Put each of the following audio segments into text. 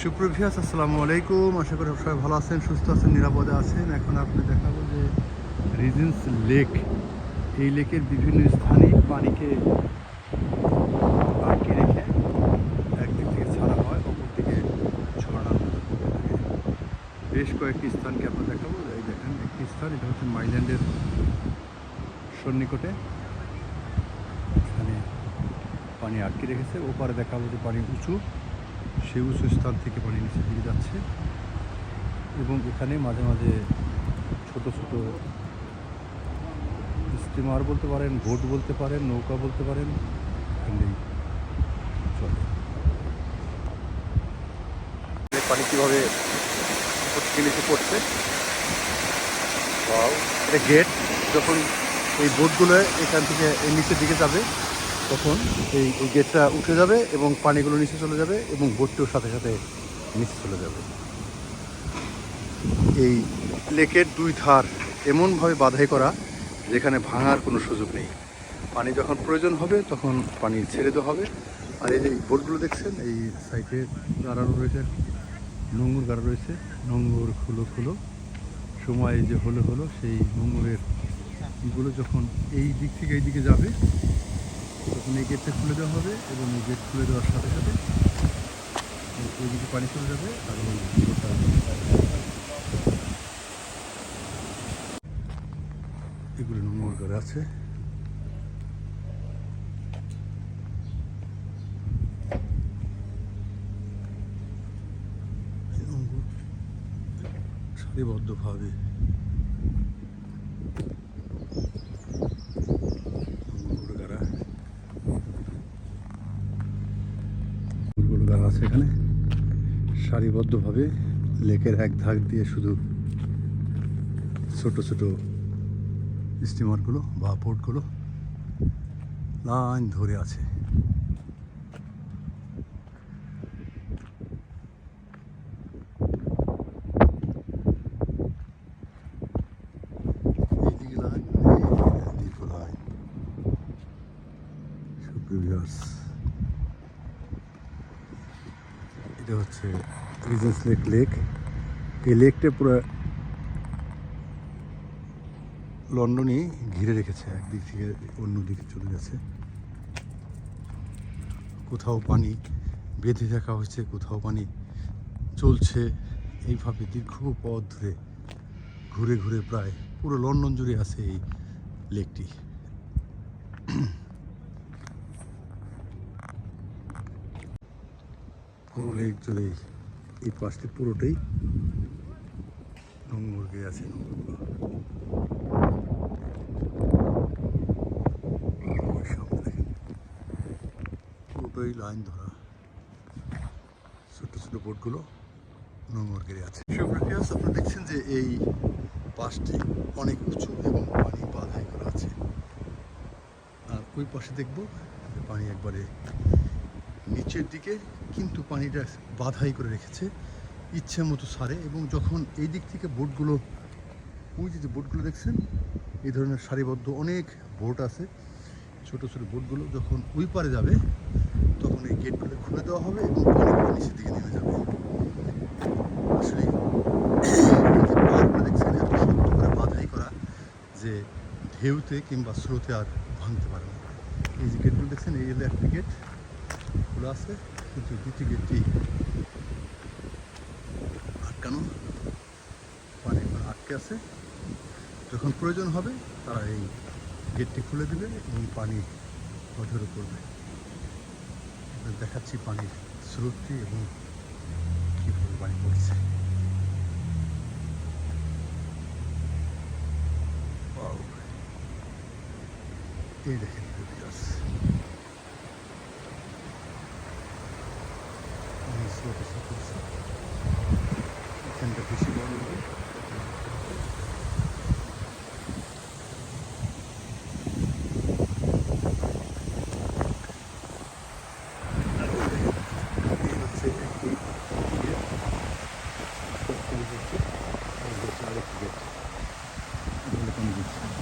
সুপ্রভিয়াস আসসালামু আলাইকুম। আশা করি সবাই ভালো আছেন, সুস্থ আছেন, নিরাপদে আছেন। এখন আপনি দেখাবো যে রিজেন্স লেক, এই লেকের বিভিন্ন স্থানে পানিকে আটকে রেখে একদিক থেকে ছাড়া হয়, অপর দিকে ছড়ানো থাকে। বেশ কয়েকটি স্থানকে আপনার দেখাবো। এই দেখেন একটি স্থান, এটা হচ্ছে মাইল্যান্ডের সন্নিকটে, এখানে পানি আটকে রেখেছে। ওপারে দেখাবো যে পানি উঁচু, সেই উঁচু স্থান থেকে পানি নিচের দিকে যাচ্ছে এবং এখানে মাঝে মাঝে ছোট ছোট স্টিমার বলতে পারেন, বোট বলতে পারেন, নৌকা বলতে পারেন, এখানেই চলে। পানি কীভাবে নিচে পড়ছে, এটা গেট। যখন এই বোটগুলো এখান থেকে নিচের দিকে যাবে তখন এই গেটটা উঠে যাবে এবং পানিগুলো নিচে চলে যাবে এবং বোটটিও সাথে সাথে নিচে চলে যাবে। এই লেকের দুই ধার এমনভাবে বাঁধাই করা যেখানে ভাঙার কোনো সুযোগ নেই। পানি যখন প্রয়োজন হবে তখন পানি ছেড়ে দেওয়া হবে। আর এই যে বোটগুলো দেখছেন, এই সাইডে গাড়ানো রয়েছে, নোঙর গাড়া রয়েছে, নোঙর খুলো সময় যে হলো সেই নোঙরের ইগুলো যখন এই দিক থেকে এই দিকে যাবে তখন এই গেটটা খুলে দেওয়া হবে এবং এই গেট খুলে দেওয়ার সাথে সাথে ওই দিকে পানি চলে যাবে। আর ওই বোটটা এগুলো নোংর করে আছে। সারিবদ্ধভাবে গাড়া আছে এখানে সারিবদ্ধভাবে। লেকের এক ধার দিয়ে শুধু ছোট ছোট স্টিমারগুলো বা বোটগুলো লাইন ধরে আছে। এইদিকে লাইন, দীর্ঘ লাইন। এটা হচ্ছে রিজেন্স লেক। এই লেকটা পুরো লন্ডনে ঘিরে রেখেছে, একদিক থেকে অন্য দিকে চলে গেছে। কোথাও পানি বেঁধে রাখা হয়েছে, কোথাও পানি চলছে। এইভাবে দীর্ঘ পথ ধরে ঘুরে ঘুরে প্রায় পুরো লন্ডন জুড়ে আছে এই লেকটি। পুরো লেক জুড়ে এই পাশটি পুরোটাই নোঙর গিয়ে আছে। পুরোটাই লাইন ধরা, ছোট ছোট বোটগুলো নোঙর গেড়ে আছে। সুপ্রভিয়াস, আপনারা দেখছেন যে এই পাশটি অনেক উঁচু এবং পানি বাধাই করা আছে। আর ওই পাশে দেখব পানি একবারে নিচের দিকে, কিন্তু পানিটা বাধাই করে রেখেছে, ইচ্ছে মতো সারে। এবং যখন এই দিক থেকে বোটগুলো, ওই যে বোটগুলো দেখছেন, এই ধরনের সারিবদ্ধ অনেক বোট আছে, ছোট ছোট বোটগুলো যখন ওই পারে যাবে তখন এই গেটগুলো খুলে দেওয়া হবে এবং পানিগুলো নিচের দিকে নেমে যাবে। আসলে দেখছেন এত শক্ত করে বাধাই করা যে ঢেউতে কিংবা স্রোতে আর ভাঙতে পারে না। এই যে গেটগুলো দেখছেন, এই হলো একটি গেট খোলা আছে, কিন্তু দ্বিতীয় গেটটি আটকানো, পানি আটকে আছে। যখন প্রয়োজন হবে তারা এই গেটটি খুলে দেবে এবং পানি অঝরে পড়বে। দেখাচ্ছি পানির স্রোতটি এবং কীভাবে পানি পড়ছে। এই দেখেন এখানটা বেশি বড় হবে।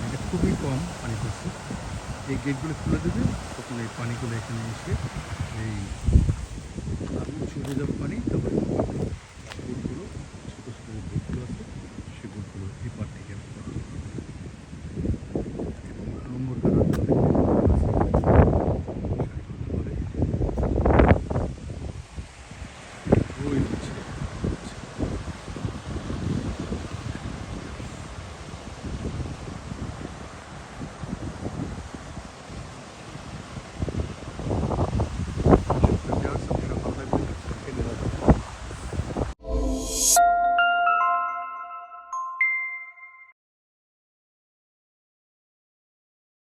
এটা খুবই কম পানি পড়ছে। এই গেটগুলো খুলে দেবে তখন এই পানিগুলো এখানে এসে এই উঁচু হয়ে যাবে পানি, তারপরে বোটগুলো ছোটো ছোটো যে বোটগুলো আছে সেই বোটগুলো এপার থেকে